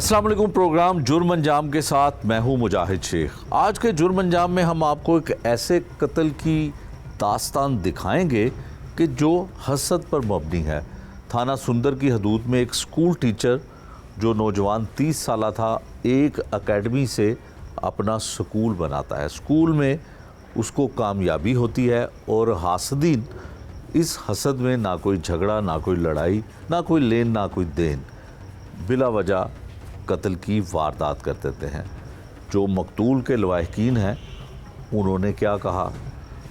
अस्सलाम वालेकुम। प्रोग्राम जुर्म अंजाम के साथ मैं हूं मुजाहिद शेख। आज के जुर्म अंजाम में हम आपको एक ऐसे कत्ल की दास्तान दिखाएंगे कि जो हसद पर मबनी है। थाना सुंदर की हदूद में एक स्कूल टीचर जो नौजवान 30 साल था, एक एकेडमी से अपना स्कूल बनाता है। स्कूल में उसको कामयाबी होती है और हासदीन इस हसद में ना कोई झगड़ा, ना कोई लड़ाई, ना कोई लेन, ना कोई देन, बिला वजह कत्ल की वारदात कर देते हैं। जो मकतूल के लवाहिकीन हैं उन्होंने क्या कहा,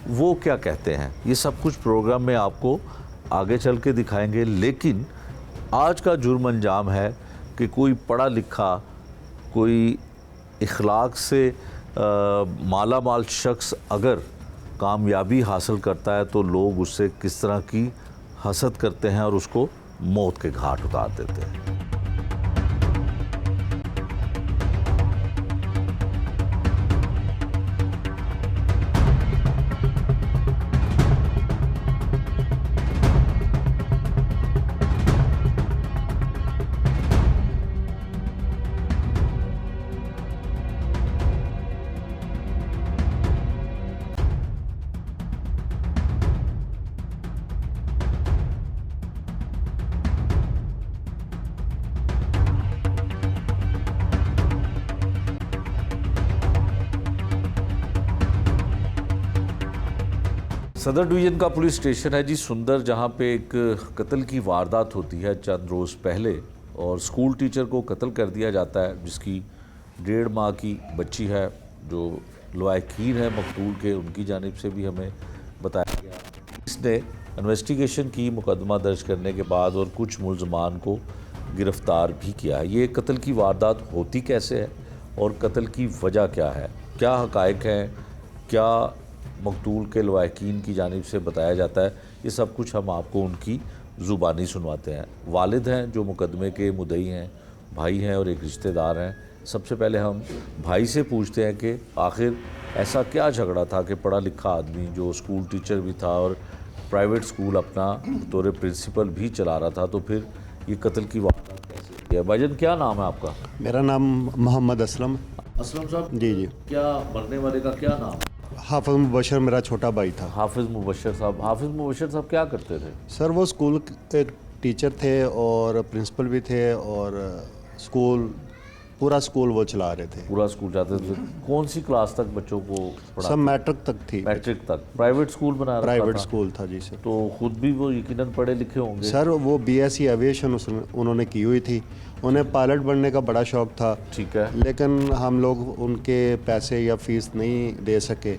वो क्या कहते हैं, ये सब कुछ प्रोग्राम में आपको आगे चल के दिखाएंगे। लेकिन आज का जुर्म अंजाम है कि कोई पढ़ा लिखा, कोई इखलाक से माला माल शख्स अगर कामयाबी हासिल करता है तो लोग उससे किस तरह की हसद करते हैं और उसको मौत के घाट उतार देते हैं। सदर डिवीज़न का पुलिस स्टेशन है जी सुंदर, जहाँ पे एक कत्ल की वारदात होती है चंद रोज़ पहले, और स्कूल टीचर को कत्ल कर दिया जाता है जिसकी 1.5 माह की बच्ची है। जो लवाहिकीन है मकतूल के, उनकी जानिब से भी हमें बताया गया। इसने इन्वेस्टिगेशन की मुकदमा दर्ज करने के बाद और कुछ मुलजमान को गिरफ़्तार भी किया है। ये कत्ल की वारदात होती कैसे है और कत्ल की वजह क्या है, क्या हक़ाइक़ हैं, क्या मकतूल के लवाहिकीन की जानिब से बताया जाता है, ये सब कुछ हम आपको उनकी ज़ुबानी सुनवाते हैं। वालिद हैं जो मुकदमे के मुद्दई हैं, भाई हैं और एक रिश्तेदार हैं। सबसे पहले हम भाई से पूछते हैं कि आखिर ऐसा क्या झगड़ा था कि पढ़ा लिखा आदमी जो स्कूल टीचर भी था और प्राइवेट स्कूल अपना तौर प्रिंसिपल भी चला रहा था, तो फिर ये कत्ल की वारदात कैसे हुई है। भाईजान क्या नाम है आपका? मेरा नाम मोहम्मद असलम। असलम साहब जी। क्या मरने वाले का क्या नाम? हाफिज़ मुबशर मेरा छोटा भाई था। हाफिज़ मुबशर साहब। हाफिज़ मुबशर साहब क्या करते थे? सर वो स्कूल के टीचर थे और प्रिंसिपल भी थे, और पूरा स्कूल वो चला रहे थे। पूरा स्कूल जाते थे? कौन सी क्लास तक बच्चों को पढ़ाते? सब मैट्रिक तक थी। मैट्रिक तक? प्राइवेट स्कूल बना रखा प्राइवेट था? स्कूल था जी सर। तो खुद भी वो यकीनन पढ़े लिखे होंगे? सर वो BSc एविएशन उन्होंने की हुई थी। उन्हें पायलट बनने का बड़ा शौक़ था। ठीक है। लेकिन हम लोग उनके पैसे या फ़ीस नहीं दे सके,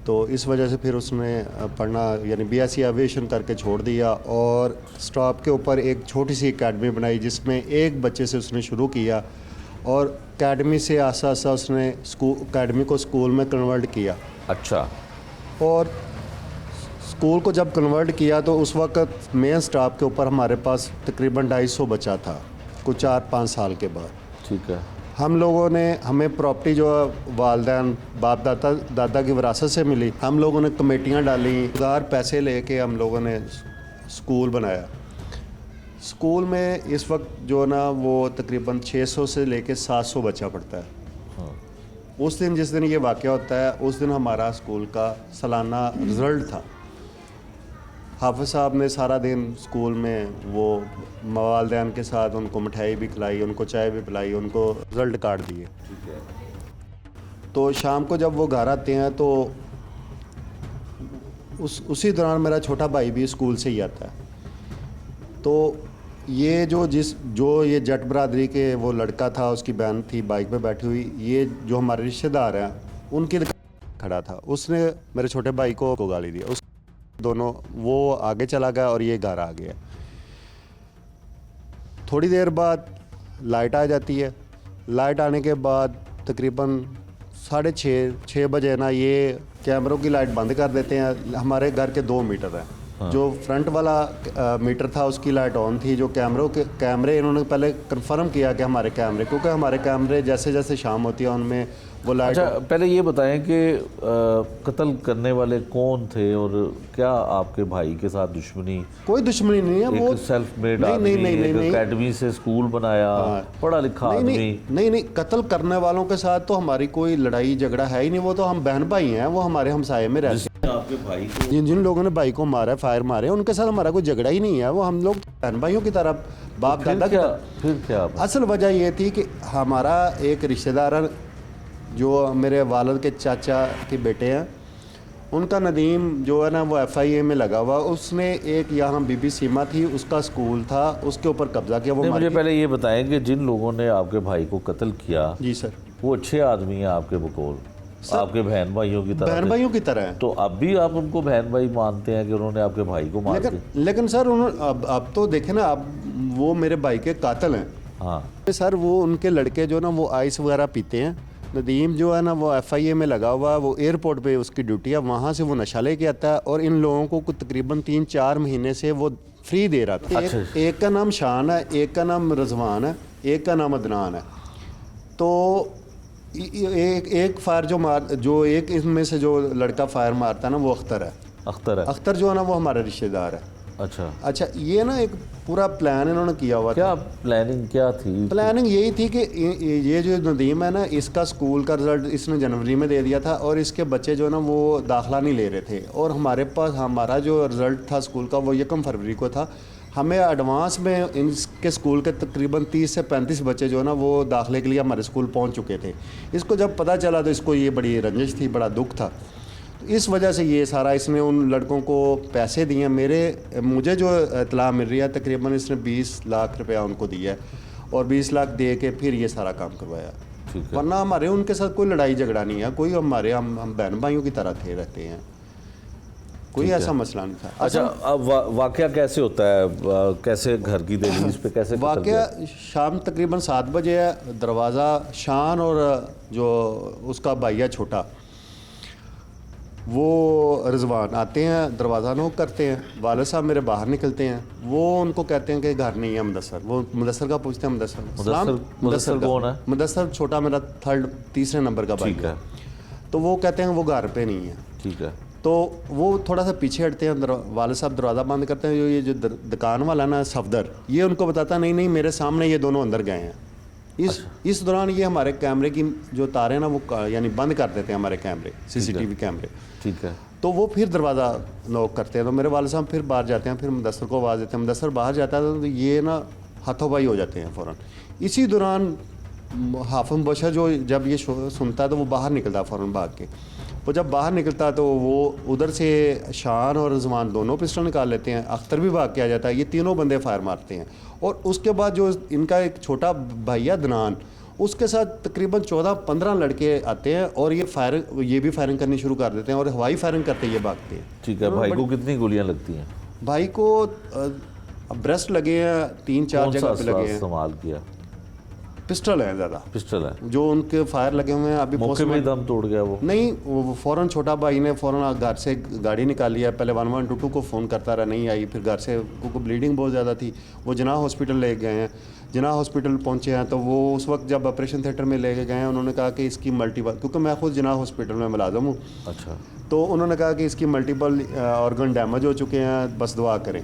तो इस वजह से फिर उसने पढ़ना यानी BSc एविएशन करके छोड़ दिया, और स्टॉप के ऊपर एक छोटी सी एकेडमी बनाई जिसमें एक बच्चे से उसने शुरू किया, और एकेडमी से आसा आसा उसने एकेडमी को स्कूल में कन्वर्ट किया। अच्छा। और स्कूल को जब कन्वर्ट किया तो उस वक्त मेन स्टाफ के ऊपर हमारे पास तकरीबन 250 बचा था कुछ 4-5 साल के बाद। ठीक है। हम लोगों ने, हमें प्रॉपर्टी जो वालदैन बाप दादा की विरासत से मिली, हम लोगों ने कमेटियां डाली, उधार पैसे लेके हम लोगों ने स्कूल बनाया। स्कूल में इस वक्त जो ना वो तकरीबन 600 से लेके 700 बच्चा पढ़ता है। हाँ। उस दिन जिस दिन ये वाक़या होता है उस दिन हमारा स्कूल का सालाना रिज़ल्ट था। हाफिज़ साहब ने सारा दिन स्कूल में वो वालिदैन के साथ उनको मिठाई भी खिलाई, उनको चाय भी पिलाई, उनको रिज़ल्ट कार्ड दिए। ठीक है। तो शाम को जब वो घर आते हैं तो उसी दौरान मेरा छोटा भाई भी स्कूल से ही आता है। तो ये जो ये जट बरादरी के वो लड़का था, उसकी बहन थी बाइक पे बैठी हुई, ये जो हमारे रिश्तेदार हैं उनके खड़ा था, उसने मेरे छोटे भाई को गाली दी। उस दोनों वो आगे चला गया और ये घर आ गया। थोड़ी देर बाद लाइट आ जाती है। लाइट आने के बाद तकरीबन 6:30 बजे ना ये कैमरों की लाइट बंद कर देते हैं। हमारे घर के 2 मीटर हैं, जो फ्रंट वाला मीटर था उसकी लाइट ऑन थी, जो कैमरे इन्होंने पहले कंफर्म किया कि हमारे कैमरे, क्योंकि हमारे कैमरे जैसे जैसे शाम होती है उनमें वो लाइट। अच्छा, पहले ये बताएं कि कत्ल करने वाले कौन थे और क्या आपके भाई के साथ दुश्मनी? कोई दुश्मनी नहीं है, वो सेल्फ मेड नहीं, आदमी, नहीं, नहीं, एक नहीं, एकेडमी से स्कूल बनाया, पढ़ा लिखा आदमी। नहीं, कत्ल करने वालों के साथ तो हमारी कोई लड़ाई झगड़ा है ही नहीं, वो तो हम बहन भाई हैं, वो हमारे हमसाये में रहते हैं। आपके भाई को जिन लोगों ने भाई को मारा, फायर मारे, उनके साथ हमारा कोई झगड़ा ही नहीं है, वो हम लोग बहन भाइयों की तरह, बाप दादा की तरह। फिर क्या असल वजह ये थी कि हमारा एक रिश्तेदार जो मेरे वालिद के चाचा के बेटे हैं, उनका नदीम जो है ना वो FIA में लगा हुआ, उसने एक यहाँ बीबी सीमा थी, उसका स्कूल था, उसके ऊपर कब्जा किया। वो मुझे पहले ये बताएं कि जिन लोगों ने आपके भाई को कत्ल किया, जी सर, वो अच्छे आदमी हैं आपके बकौल, आपके बहन भाइयों की तरह? बहन भाइयों की तरह है। तो अब भी आप उनको बहन भाई मानते हैं कि उन्होंने आपके भाई को मार दिया? लेकिन सर अब तो देखे ना, अब वो मेरे भाई के कातिल हैं। हाँ सर, वो उनके लड़के जो ना वो आइस वगैरह पीते हैं। नदीम जो है ना वो FIA में लगा हुआ, वो एयरपोर्ट पे उसकी ड्यूटी है, वहाँ से वो नशा लेके आता है और इन लोगों को तकरीबन 3-4 महीने से वो फ्री दे रहा था। अच्छा। एक का नाम शान है, एक का नाम रजवान है, एक का नाम अदनान है। तो एक फायर जो एक इनमें से जो लड़का फायर मारता है ना वो अख्तर है। अख्तर जो है ना वो हमारा रिश्तेदार है। अच्छा, ये ना एक पूरा प्लान इन्होंने किया हुआ था। क्या प्लानिंग क्या थी? प्लानिंग यही थी कि ये जो नदीम है ना, इसका स्कूल का रिज़ल्ट इसने जनवरी में दे दिया था और इसके बच्चे जो है ना वो दाखिला नहीं ले रहे थे, और हमारे पास हमारा जो रिज़ल्ट था स्कूल का वो 1 फरवरी को था। हमें एडवांस में इनके स्कूल के तकरीबन 30 से 35 बच्चे जो है ना वो दाखिले के लिए हमारे स्कूल पहुंच चुके थे। इसको जब पता चला तो इसको ये बड़ी रंजिश थी, बड़ा दुख था। तो इस वजह से ये सारा इसने उन लड़कों को पैसे दिए। मुझे जो इतला मिल रही है तकरीबन इसने 20 लाख रुपया उनको दिया है और 20 लाख दे के फिर ये सारा काम करवाया। वरना हमारे उनके साथ कोई लड़ाई झगड़ा नहीं है, कोई हमारे हम बहन भाइयों की तरह थे, रहते हैं, कोई ऐसा मसला नहीं था। अच्छा, अब वाकया कैसे होता है, कैसे घर की दहलीज पे कैसे? वाकया शाम तकरीबन 7 बजे है। दरवाज़ा शान और जो उसका भाई है छोटा, वो रिजवान आते हैं, दरवाज़ा नॉक करते हैं। वालिद साहब मेरे बाहर निकलते हैं, वो उनको कहते हैं कि घर नहीं है मुदस्सर। वो मुदस्सर का पूछते हैं, मुदस्सर कौन है? मुदस्सर छोटा मेरा तीसरे नंबर का भाई है। तो वो कहते हैं वो घर पे नहीं है। ठीक है। तो वो थोड़ा सा पीछे हटते हैं, वालिद साहब दरवाज़ा बंद करते हैं। ये जो दुकान वाला ना सफदर, ये उनको बताता नहीं मेरे सामने ये दोनों अंदर गए हैं। इस दौरान ये हमारे कैमरे की जो तारे हैं ना वो यानी बंद कर देते हैं, हमारे कैमरे, CCTV कैमरे। ठीक है। तो वो फिर दरवाज़ा नॉक करते हैं। तो मेरे वालिद साहब फिर बाहर जाते हैं, फिर मुदस्सर को आवाज़ देते हैं। मुदस्सर बाहर जाता है तो ये ना हाथों पाई हो जाते हैं फ़ौरन। इसी दौरान हाफिज़ बशर जो जब ये सुनता है तो वो बाहर निकलता है फ़ौरन भाग के। वो जब बाहर निकलता है तो वो उधर से शान और रिजवान दोनों पिस्टल निकाल लेते हैं। अख्तर भी भाग के आ जाता है। ये तीनों बंदे फायर मारते हैं और उसके बाद जो इनका एक छोटा भैया अदनान, उसके साथ तकरीबन 14-15 लड़के आते हैं और ये भी फायरिंग करनी शुरू कर देते हैं और हवाई फायरिंग करते ये भागते हैं। ठीक है। भाई को कितनी गोलियां लगती हैं? भाई को ब्रेस्ट लगे हैं, 3-4 जगह पे लगे हैं। इस्तेमाल किया? पिस्टल है, ज़्यादा पिस्टल है जो उनके फायर लगे हुए हैं। अभी मौके में दम तोड़ गया वो? नहीं, वो फ़ौरन छोटा भाई ने फ़ौरन घर से गाड़ी निकाल लिया। पहले 1122 को फ़ोन करता रहा, नहीं आई। फिर घर से क्योंकि ब्लीडिंग बहुत ज़्यादा थी, वो जिनाह हॉस्पिटल ले गए हैं। जिनाह हॉस्पिटल पहुंचे हैं तो वो उस वक्त जब ऑपरेशन थिएटर में ले गए हैं, उन्होंने कहा कि इसकी मल्टीपल, क्योंकि मैं खुद जिनाह हॉस्पिटल में मुलाज़िम हूँ। अच्छा। तो उन्होंने कहा कि इसकी मल्टीपल ऑर्गन डैमेज हो चुके हैं, बस दुआ करें।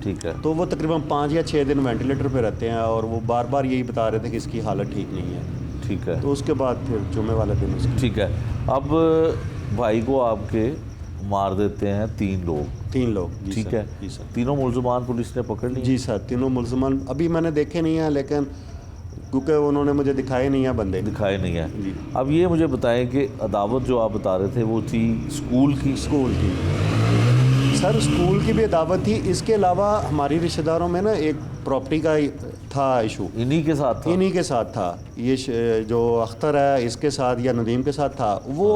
ठीक है। तो वो तकरीबन 5 या 6 दिन वेंटिलेटर पे रहते हैं और वो बार बार यही बता रहे थे कि इसकी हालत ठीक नहीं है। ठीक है। तो उसके बाद फिर जुमे वाले दिन उसकी। ठीक है। अब भाई को आपके मार देते हैं 3 लोग। ठीक है। जी सर। तीनों मुल्ज़िमान पुलिस ने पकड़ लिए? जी सर, तीनों मुल्ज़िमान अभी मैंने देखे नहीं हैं, लेकिन क्योंकि उन्होंने मुझे दिखाए नहीं है, बंदे दिखाए नहीं है। जी। अब ये मुझे बताएं कि अदावत जो आप बता रहे थे वो थी स्कूल की? सर स्कूल की भी दावत थी। इसके अलावा हमारी रिश्तेदारों में ना एक प्रॉपर्टी का था इशू, इन्हीं के साथ था। ये जो अख्तर है इसके साथ या नदीम के साथ था वो।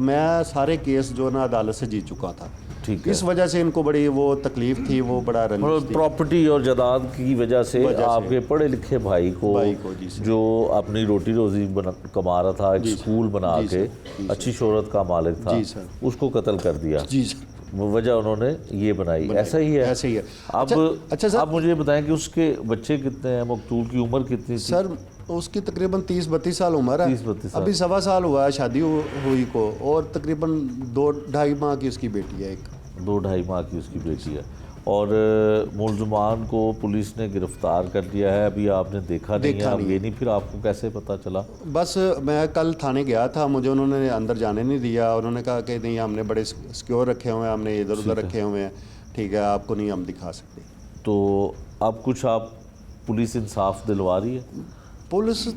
मैं सारे केस जो ना अदालत से जीत चुका था। ठीक है। इस वजह से इनको बड़ी वो तकलीफ थी, वो बड़ा रंजिश थी। प्रॉपर्टी और जायदाद की वजह से आपके पढ़े लिखे भाई को जो अपनी रोटी रोजी कमा रहा था, एक स्कूल बना के अच्छी शोहरत का मालिक था, उसको कत्ल कर दिया। जी सर। वजह उन्होंने ये बनाई, ऐसा ही है। ऐसे ही है। अब अच्छा सर, आप मुझे ये बताएं कि उसके बच्चे कितने हैं, मकतूल की उम्र कितनी थी? सर उसकी तकरीबन 30-32 साल उम्र है। 30-32 साल। अभी 1.25 साल हुआ है शादी हुई को, और तकरीबन 2-2.5 माह की उसकी बेटी है, एक 2-2.5 माह की उसकी बेटी है। और मुलजमान को पुलिस ने गिरफ्तार कर लिया है, अभी आपने देखा नहीं है, अब ये नहीं, फिर आपको कैसे पता चला? बस मैं कल थाने गया था, मुझे उन्होंने अंदर जाने नहीं दिया। उन्होंने कहा कि नहीं, हमने बड़े सिक्योर रखे हुए हैं, हमने इधर उधर रखे हुए हैं, ठीक है, आपको नहीं हम दिखा सकते। तो अब कुछ आप पुलिस इंसाफ दिलवा रही है? पुलिस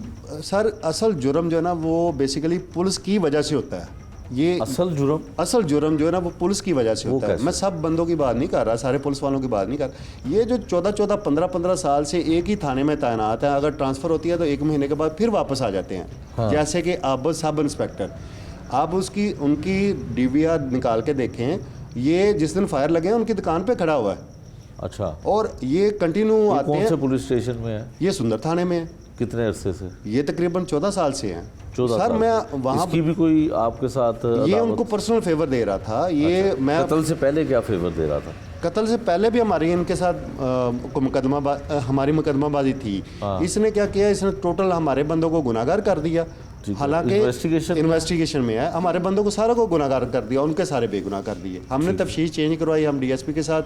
सर, असल जुर्म जो है ना वो बेसिकली पुलिस की वजह से होता है। ये असल जुर्म जो है ना वो पुलिस की वजह से होता है। मैं सब बंदों की बात नहीं कर रहा, सारे पुलिस वालों की बात नहीं कर रहा। ये जो 14-14, 15-15 साल से एक ही थाने में तैनात है, अगर ट्रांसफ़र होती है तो 1 महीने के बाद फिर वापस आ जाते हैं। हाँ। जैसे कि अब सब इंस्पेक्टर, आप उनकी DVR निकाल के देखें, ये जिस दिन फायर लगे हैं उनकी दुकान पर खड़ा हुआ है। अच्छा, और ये कंटिन्यू आते कौन हैं। से पुलिस स्टेशन में है? ये सुंदर थाने में है। कितने अरसे से? ये तकरीबन 14 साल से हैं। 14 सर साल मैं वहाँ इसकी भी कोई आपके साथ ये उनको पर्सनल फेवर दे रहा था। ये मैं कत्ल से पहले क्या फेवर दे रहा था? कत्ल से पहले भी हमारी इनके साथ हमारी मुकदमाबाजी थी। इसने क्या किया, इसने टोटल हमारे बंदों को गुनाहगार कर दिया। हालांकि इन्वेस्टिगेशन में है, हमारे बंदों को सारा को गुनाहगार कर दिया, उनके सारे बेगुनाह कर दिए। हमने तफ्तीश चेंज करवाई, हम DSP के साथ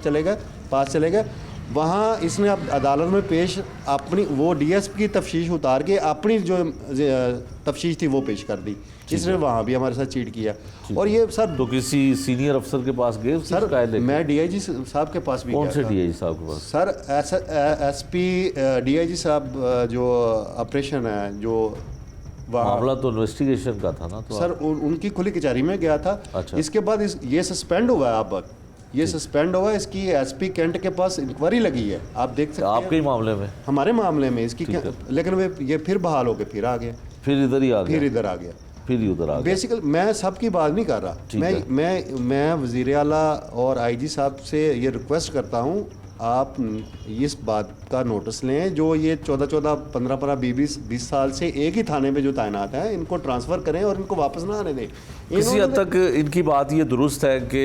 पास चले गए। वहाँ इसने अब अदालत में पेश अपनी वो DSP की तफ्तीश उतार के अपनी जो तफ्तीश थी वो पेश कर दी। इसने वहाँ भी हमारे साथ चीट किया। और ये सर तो किसी सीनियर अफसर के पास गए सर? मैं DIG साहब के पास भी गया। कौन से DIG साहब के पास? सर SP DIG साहब जो ऑपरेशन है, जो मामला तो इन्वेस्टिगेशन का था ना, तो सर उनकी खुली कचहरी में गया था। अच्छा। इसके बाद ये सस्पेंड हुआ है। अब ये सस्पेंड हुआ, इसकी SP कैंट के पास इंक्वायरी लगी है, आप देख सकते हैं। आपके ही मामले में? हमारे मामले में इसकी लेकिन ये फिर बहाल होकर फिर आ गया, फिर इधर ही आ गया, फिर इधर आ गया, फिर उधर आ गया। बेसिकली मैं सबकी बात नहीं कर रहा। मैं वज़ीर आला और IG साहब से ये रिक्वेस्ट करता हूँ, आप इस बात का नोटिस लें, जो ये 14-14, 15-15, 20 साल से एक ही थाने में जो तैनात हैं, इनको ट्रांसफ़र करें और इनको वापस ना आने दें। किसी हद तक इनकी बात ये दुरुस्त है कि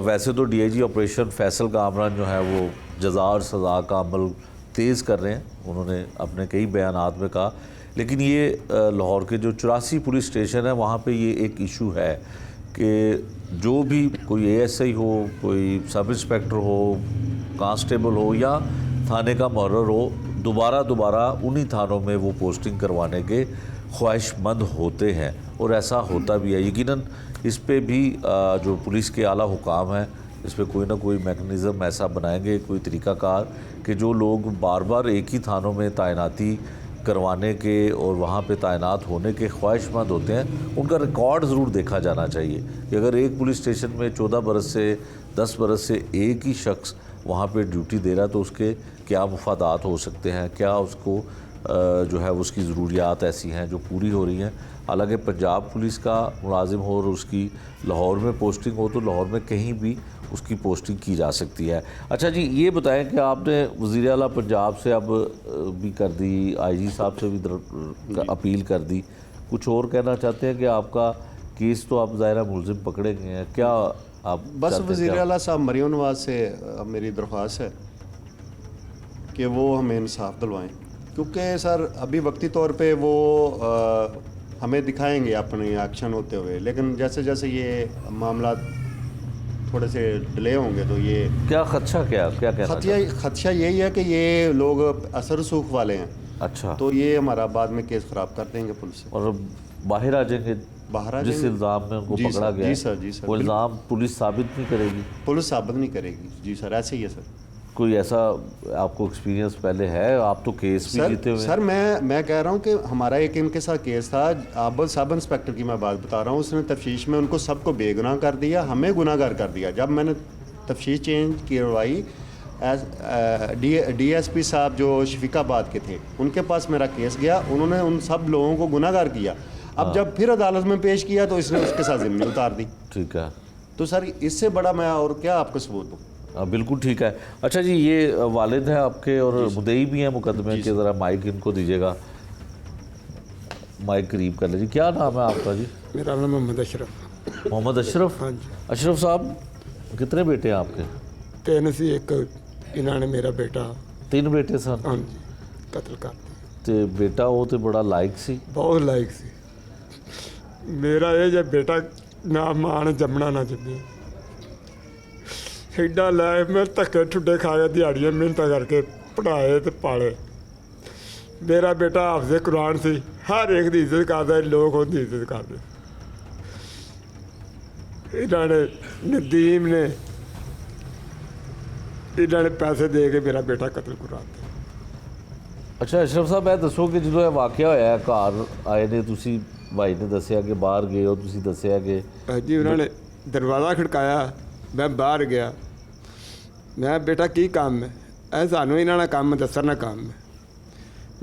वैसे तो DIG ऑपरेशन फैसल कामरान जो है वो जज़ा और सज़ा का अमल तेज़ कर रहे हैं, उन्होंने अपने कई बयानात में कहा। लेकिन ये लाहौर के जो 84 पुलिस स्टेशन है वहाँ पे ये एक इशू है कि जो भी कोई ASI हो, कोई सब इंस्पेक्टर हो, कांस्टेबल हो या थाने का मुहर्रर हो, दोबारा उन्हीं थानों में वो पोस्टिंग करवाने के ख्वाहिशमंद होते हैं, और ऐसा होता भी है। यकीनन इस पे भी जो पुलिस के आला हुकाम हैं, इस पे कोई ना कोई मैकेनिज़्म ऐसा बनाएंगे, कोई तरीक़ाकार कि जो लोग बार बार एक ही थानों में तैनाती करवाने के और वहाँ पे तैनात होने के ख्वाहिशमंद होते हैं, उनका रिकॉर्ड ज़रूर देखा जाना चाहिए कि अगर एक पुलिस स्टेशन में 14 बरस से 10 बरस से एक ही शख्स वहाँ पे ड्यूटी दे रहा है तो उसके क्या मुफादात हो सकते हैं, क्या उसको जो है उसकी ज़रूरियात ऐसी हैं जो पूरी हो रही हैं। हालांकि पंजाब पुलिस का मुलाजिम हो और उसकी लाहौर में पोस्टिंग हो तो लाहौर में कहीं भी उसकी पोस्टिंग की जा सकती है। अच्छा जी, ये बताएं कि आपने वज़ीर आला पंजाब से अब भी कर दी, IG साहब से भी अपील कर दी, कुछ और कहना चाहते हैं कि आपका केस तो आप ज़ाहिर मुलजिम पकड़े गए हैं, क्या आप? बस वज़ीर आला साहब मरियम नवाज़ से मेरी दरख्वास्त है कि वो हमें इंसाफ दिलवाएं, क्योंकि सर अभी वक्ती तौर पे वो हमें दिखाएंगे अपने एक्शन होते हुए, लेकिन जैसे जैसे ये मामला थोड़े से डिले होंगे तो ये क्या कहना? खदशा यही है कि ये लोग असर सूख वाले हैं। अच्छा, तो ये हमारा बाद में केस ख़राब कर देंगे पुलिस से और बाहर आ जाएंगे जिस इल्ज़ाम में उनको पकड़ा गया। जी सर, वो इल्ज़ाम पुलिस साबित नहीं करेगी? पुलिस साबित नहीं करेगी। जी सर, ऐसे ही है सर। कोई ऐसा आपको एक्सपीरियंस पहले है? आप तो केस भी जीते हुए। सर मैं कह रहा हूँ कि हमारा एक इनके साथ केस था, आबल सब इंस्पेक्टर की मैं बात बता रहा हूँ, उसने तफ्तीश में उनको सबको बेगुनाह कर दिया, हमें गुनाहगार कर दिया। जब मैंने तफ्तीश चेंज करवाई, DSP साहब जो शफीकाबाद के थे, उनके पास मेरा केस गया, उन्होंने उन सब लोगों को गुनाहगार किया। अब जब फिर अदालत में पेश किया तो इसने उसके साथ ज़िम्मेदारी उतार दी। ठीक है, तो सर इससे बड़ा मैं और क्या आपको सबूत दूँ? बिल्कुल ठीक है। अच्छा जी, ये वालिद हैं आपके और मुद्दई भी हैं मुकदमे के, ज़रा माइक इनको दीजिएगा, माइक करीब कर लीजिए। क्या नाम है आपका जी? मेरा नाम मोहम्मद अशरफ। मोहम्मद अशरफ? हाँ जी। अशरफ साहब, कितने बेटे हैं आपके? 3 ਸੀ, ਇੱਕ ਇਹਨਾਂ ਨੇ ਮੇਰਾ ਬੇਟਾ 3 बेटे सन। ਹਾਂਜੀ ਕਤਲ ਕਰ ਦਿੱਤਾ। ਤੇ ਬੇਟਾ ਉਹ ਤੇ ਬੜਾ ਲਾਇਕ ਸੀ। ਬਹੁਤ ਲਾਇਕ ਸੀ ਮੇਰਾ ਇਹ ਜੇ ਬੇਟਾ ਨਾ ਮਾਂ ਨੇ ਜੰਮਣਾ ਨਾ ਜੰਮੇ, ਐਡਾ ਲਾਇਕ ਮੈਂ ਧੱਕੇ ਠੁੱਡੇ ਖਾ ਕੇ ਦਿਹਾੜੀਆਂ ਮਿਹਨਤਾਂ ਕਰਕੇ ਪੜ੍ਹਾਏ ਤੇ ਪਾਲੇ। ਮੇਰਾ ਬੇਟਾ ਹਾਫਿਜ਼ ਕੁਰਾਨ ਸੀ, ਹਰ ਇੱਕ ਦੀ ਇੱਜ਼ਤ ਕਰਦਾ, ਲੋਕ ਉਹਦੀ ਇੱਜ਼ਤ ਕਰਦੇ। ਇਹਨਾਂ ਨੇ ਨਦੀਮ ਨੇ ਇਹਨਾਂ ਨੇ ਪੈਸੇ ਦੇ ਕੇ ਮੇਰਾ ਬੇਟਾ ਕਤਲ ਕਰਾ ਦਿੱਤਾ। ਅੱਛਾ ਅਸ਼ਰਫ ਸਾਹਿਬ, ਇਹ ਦੱਸੋ ਕਿ ਜਦੋਂ ਇਹ ਵਾਕਿਆ ਹੋਇਆ, ਘਰ ਆਏ ਨੇ, ਤੁਸੀਂ ਭਾਈ ਨੇ ਦੱਸਿਆ ਕਿ ਬਾਹਰ ਗਏ ਹੋ, ਤੁਸੀਂ ਦੱਸਿਆ ਕਿ ਜੀ ਉਹਨਾਂ ਨੇ ਦਰਵਾਜ਼ਾ ਖੜਕਾਇਆ, ਮੈਂ ਬਾਹਰ ਗਿਆ। ਮੈਂ ਬੇਟਾ ਕੀ ਕੰਮ ਹੈ? ਇਹ ਸਾਨੂੰ ਇਹਨਾਂ ਨਾਲ ਕੰਮ ਦੱਸਣ ਦਾ ਕੰਮ ਹੈ।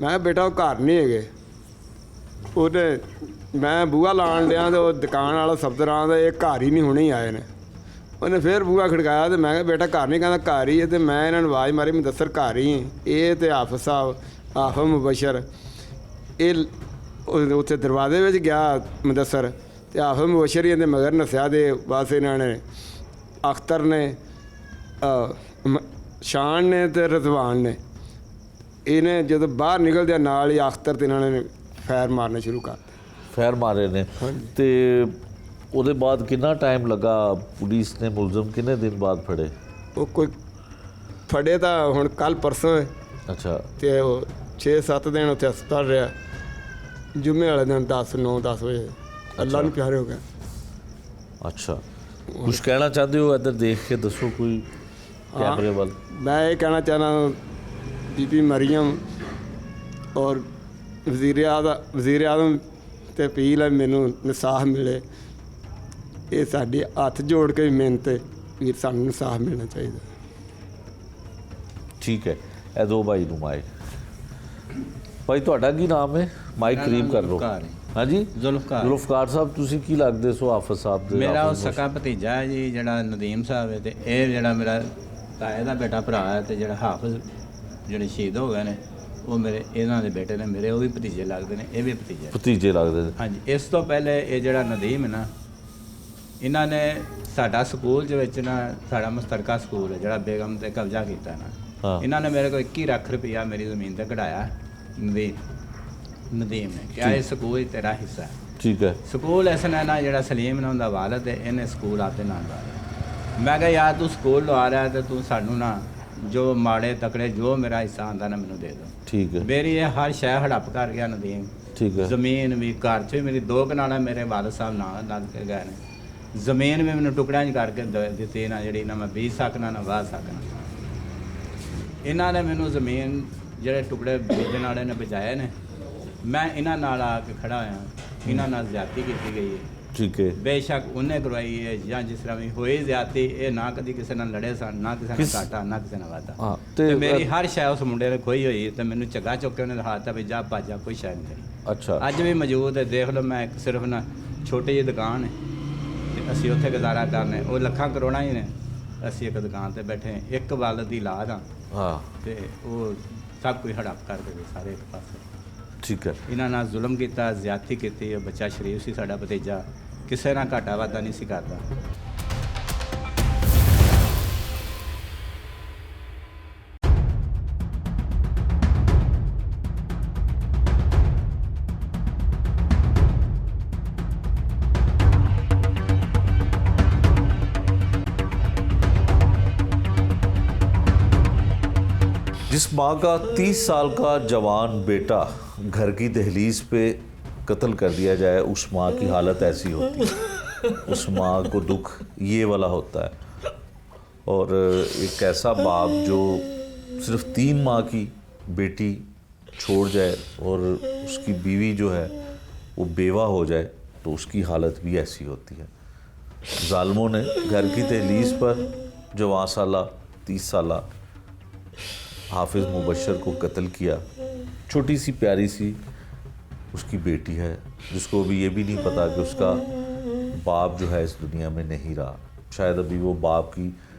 ਮੈਂ ਕਿਹਾ ਬੇਟਾ ਉਹ ਘਰ ਨਹੀਂ ਹੈਗੇ। ਉਹਨੇ ਮੈਂ ਬੂਹਾ ਲਾਉਣ ਡਿਆ ਤੇ ਉਹ ਦੁਕਾਨ ਵਾਲਾ ਸਬਜ਼ਰਾਂ ਦਾ ਇਹ ਘਰ ਹੀ ਨਹੀਂ, ਹੁਣੇ ਹੀ ਆਏ ਨੇ। ਉਹਨੇ ਫਿਰ ਬੂਹਾ ਖੜਕਾਇਆ ਤੇ ਮੈਂ ਕਿਹਾ ਬੇਟਾ ਘਰ ਨਹੀਂ, ਕਹਿੰਦਾ ਘਰ ਹੀ ਹੈ। ਤੇ ਮੈਂ ਇਹਨਾਂ ਨੂੰ ਆਵਾਜ਼ ਮਾਰੀ, ਮੁਦੱਸਰ ਘਰ ਹੀ ਹੈ। ਇਹ ਤੇ ਹਾਫਿਜ਼ ਸਾਹਿਬ, ਹਾਫਿਜ਼ ਮੁਬਸ਼ਰ, ਇਹ ਉੱਥੇ ਦਰਵਾਜ਼ੇ ਵਿੱਚ ਗਿਆ ਮੁਦੱਸਰ, ਤੇ ਹਾਫਿਜ਼ ਮੁਬਸ਼ਰ ਹੀ ਇਹਦੇ ਮਗਰ ਨਸਿਆ। ਦੇ ਬਸ ਇਹਨਾਂ ਨੇ ਅਖਤਰ ਨੇ, ਸ਼ਾਨ ਨੇ ਤੇ ਰਜ਼ਵਾਨ ਨੇ, ਇਹਨੇ ਜਦੋਂ ਬਾਹਰ ਨਿਕਲਦਿਆਂ ਨਾਲ ਹੀ ਅਖਤਰ ਤੇ ਇਹਨਾਂ ਨੇ ਫੈਰ ਮਾਰਨੇ ਸ਼ੁਰੂ ਕਰ ਦਿੱਤੇ। ਫੈਰ ਮਾਰੇ ਨੇ। ਤੇ ਉਹਦੇ ਬਾਅਦ ਕਿੰਨਾ ਟਾਈਮ ਲੱਗਾ? ਪੁਲਿਸ ਨੇ ਮੁਲਜ਼ਮ ਕਿੰਨੇ ਦਿਨ ਬਾਅਦ ਫੜੇ? ਉਹ ਕੋਈ ਫੜੇ ਤਾਂ ਹੁਣ ਕੱਲ ਪਰਸੋਂ ਹੈ। ਅੱਛਾ। ਤੇ ਉਹ 6-7 ਦਿਨ ਉੱਥੇ ਹਸਪਤਾਲ ਰਿਹਾ। ਜੁਮੇ ਵਾਲੇ ਦਿਨ 9-10 ਵਜੇ ਅੱਲਾ ਨੂੰ ਪਿਆਰੇ ਹੋ ਗਏ। ਅੱਛਾ, ਕੁਝ ਕਹਿਣਾ ਚਾਹੁੰਦੇ ਹੋ? ਇੱਧਰ ਦੇਖ ਕੇ ਦੱਸੋ ਕੋਈ ਕੈਮਰੇ ਵੱਲ। ਮੈਂ ਇਹ ਕਹਿਣਾ ਚਾਹੁੰਦਾ ਬੀਬੀ ਮਰੀਮ ਔਰ ਵਜ਼ੀਰ ਆਜ਼ਮ ਤੇ ਅਪੀਲ ਹੈ ਮੈਨੂੰ ਇਨਸਾਫ ਮਿਲੇ। ਇਹ ਸਾਡੇ ਹੱਥ ਜੋੜ ਕੇ ਮਿਹਨਤ ਹੈ ਵੀਰ, ਸਾਨੂੰ ਇਨਸਾਫ ਮਿਲਣਾ ਚਾਹੀਦਾ। ਠੀਕ ਹੈ, ਇਹ ਦੋ ਭਾਈ ਨੂੰ ਮਾਈਕ। ਭਾਈ ਤੁਹਾਡਾ ਕੀ ਨਾਮ ਹੈ? ਮਾਈਕ ਕਰੀਬ ਕਰ ਲਓ। ਹਾਂਜੀ, ਜ਼ੁਲਫਕਾਰ ਸਾਹਿਬ, ਤੁਸੀਂ ਕੀ ਲੱਗਦੇ ਸੋ ਹਾਫਿਜ਼ ਸਾਹਿਬ ਦੇ? ਮੇਰਾ ਉਹ ਸਕਾ ਭਤੀਜਾ ਹੈ ਜੀ, ਜਿਹੜਾ ਨਦੀਮ ਸਾਹਿਬ ਹੈ। ਤੇ ਇਹ ਜਿਹੜਾ ਮੇਰਾ ਤਾਏ ਦਾ ਬੇਟਾ ਭਰਾ ਹੈ, ਤੇ ਜਿਹੜਾ ਹਾਫਿਜ਼ ਜਿਹੜੇ ਸ਼ਹੀਦ ਹੋ ਗਏ ਨੇ ਉਹ ਮੇਰੇ ਇਹਨਾਂ ਦੇ ਬੇਟੇ ਨੇ। ਮੇਰੇ ਉਹ ਵੀ ਭਤੀਜੇ ਲੱਗਦੇ ਨੇ, ਇਹ ਵੀ ਭਤੀਜੇ ਲੱਗਦੇ ਨੇ। ਹਾਂਜੀ। ਇਸ ਤੋਂ ਪਹਿਲੇ ਇਹ ਜਿਹੜਾ ਨਦੀਮ ਹੈ ਨਾ, ਇਹਨਾਂ ਨੇ ਸਾਡਾ ਸਕੂਲ ਦੇ ਵਿੱਚ ਨਾ, ਸਾਡਾ ਮੁਸ਼ਤਰਕਾ ਸਕੂਲ ਹੈ ਜਿਹੜਾ ਬੇਗਮ ਤੇ ਕਬਜ਼ਾ ਕੀਤਾ ਨਾ, ਇਹਨਾਂ ਨੇ ਮੇਰੇ ਕੋਲ 21 ਲੱਖ ਰੁਪਇਆ ਮੇਰੀ ਜ਼ਮੀਨ ਤੇ ਕਢਾਇਆ। ਨਦੀਮ ਨੇ ਕਿਹਾ ਇਹ ਸਕੂਲ ਤੇਰਾ ਹਿੱਸਾ ਹੈ। ਠੀਕ ਹੈ। ਸਕੂਲ ਇਸ ਨੇ ਨਾ ਜਿਹੜਾ ਸਲੀਮ ਨੇ ਉਹਦਾ ਵਾਲਦ ਹੈ, ਇਹਨੇ ਸਕੂਲ ਆਪਦੇ ਨਾਲ ਲਵਾ ਲਿਆ। ਮੈਂ ਕਿਹਾ ਯਾਰ ਤੂੰ ਸਕੂਲ ਲਵਾ ਰਿਹਾ ਤੇ ਤੂੰ ਸਾਨੂੰ ਨਾ ਜੋ ਮਾੜੇ ਤਕੜੇ ਜੋ ਮੇਰਾ ਹਿੱਸਾ ਆਉਂਦਾ ਨਾ ਮੈਨੂੰ ਦੇ ਦਿਓ। ਠੀਕ ਹੈ। ਮੇਰੀ ਇਹ ਹਰ ਸ਼ੈ ਹੜੱਪ ਕਰ ਗਿਆ ਨਦੀਮ। ਠੀਕ ਹੈ। ਜ਼ਮੀਨ ਵੀ, ਘਰ 'ਚ ਵੀ ਮੇਰੀ 2 ਕਨਾਲਾਂ ਮੇਰੇ ਵਾਲਦ ਸਾਹਿਬ ਨਾਲ ਲੱਗ ਕੇ ਗਏ ਨੇ। ਜ਼ਮੀਨ ਵੀ ਮੈਨੂੰ ਟੁਕੜਿਆਂ 'ਚ ਕਰਕੇ ਦਿੱਤੀ ਨਾ, ਜਿਹੜੀ ਨਾ ਮੈਂ ਬੀਜ ਸਕਣਾ ਨਾ ਵਾਹ ਸਕਣਾ। ਇਹਨਾਂ ਨੇ ਮੈਨੂੰ ਜ਼ਮੀਨ ਜਿਹੜੇ ਟੁਕੜੇ ਬੀਜਣ ਵਾਲੇ ਨੇ ਬਚਾਏ ਨੇ। ਮੈਂ ਇਹਨਾਂ ਨਾਲ ਆ ਕੇ ਖੜਾ ਹੋਇਆ, ਇਹਨਾਂ ਨਾਲ ਜ਼ਿਆਦਤੀ ਕੀਤੀ ਗਈ ਹੈ। ਠੀਕ ਹੈ। ਬੇਸ਼ੱਕ ਉਹਨੇ ਕਰਵਾਈ ਹੈ ਜਾਂ ਜਿਸ ਤਰ੍ਹਾਂ ਵੀ ਹੋਈ ਜ਼ਿਆਦਤੀ, ਇਹ ਨਾ ਕਦੀ ਕਿਸੇ ਨਾਲ ਲੜੇ ਸਨ, ਨਾ ਕਿਸੇ ਨਾਲ ਘਾਟਾ, ਨਾ ਕਿਸੇ ਨਾਲ ਵਾਧਾ। ਤੇ ਮੇਰੀ ਹਰ ਸ਼ੈ ਉਸ ਮੁੰਡੇ ਨੇ ਖੋਈ ਹੋਈ ਤੇ ਮੈਨੂੰ ਝੱਗਾ ਚੁੱਕ ਕੇ ਉਹਨੇ ਦਿਖਾ ਦਿੱਤਾ ਵੀ ਜਾ ਭਾਜਾ, ਕੋਈ ਸ਼ੈ ਨਹੀਂ ਤੇਰੀ। ਅੱਛਾ। ਅੱਜ ਵੀ ਮੌਜੂਦ ਹੈ, ਦੇਖ ਲਓ। ਮੈਂ ਇੱਕ ਸਿਰਫ ਨਾ ਛੋਟੀ ਜਿਹੀ ਦੁਕਾਨ ਹੈ ਤੇ ਅਸੀਂ ਉੱਥੇ ਗੁਜ਼ਾਰਾ ਕਰਨੇ, ਉਹ ਲੱਖਾਂ ਕਰੋੜਾਂ ਹੀ ਨੇ। ਅਸੀਂ ਇੱਕ ਦੁਕਾਨ ਤੇ ਬੈਠੇ, ਇੱਕ ਵੱਲ ਦੀ ਲਾਦ ਹਾਂ ਤੇ ਉਹ ਸਭ ਕੁਝ ਹੜੱਪ ਕਰ ਦੇ ਸਾਰੇ ਇੱਕ ਪਾਸੇ। ਠੀਕ ਹੈ। ਇਹਨਾਂ ਨਾਲ ਜ਼ੁਲਮ ਕੀਤਾ, ਜ਼ਿਆਦਤੀ ਕੀਤੀ। ਉਹ ਬੱਚਾ ਸ਼ਰੀਫ ਸੀ ਸਾਡਾ ਭਤੀਜਾ, ਕਿਸੇ ਨਾਲ ਘਾਟਾ ਵਾਧਾ ਨਹੀਂ ਸੀ ਕਰਦਾ। जिस माँ का 30 साल का जवान बेटा घर की दहलीज पे कत्ल कर दिया जाए, उस माँ की हालत ऐसी होती है। उस माँ को दुख ये वाला होता है। और एक ऐसा बाप जो सिर्फ 3 माह की बेटी छोड़ जाए और उसकी बीवी जो है वो बेवा हो जाए, तो उसकी हालत भी ऐसी होती है। जालिमों ने घर की दहलीज पर जवान साला 30 साला हाफिज़ मुबशर को कत्ल किया। छोटी सी प्यारी सी उसकी बेटी है, जिसको अभी ये भी नहीं पता कि उसका बाप जो है इस दुनिया में नहीं रहा। शायद अभी वो बाप की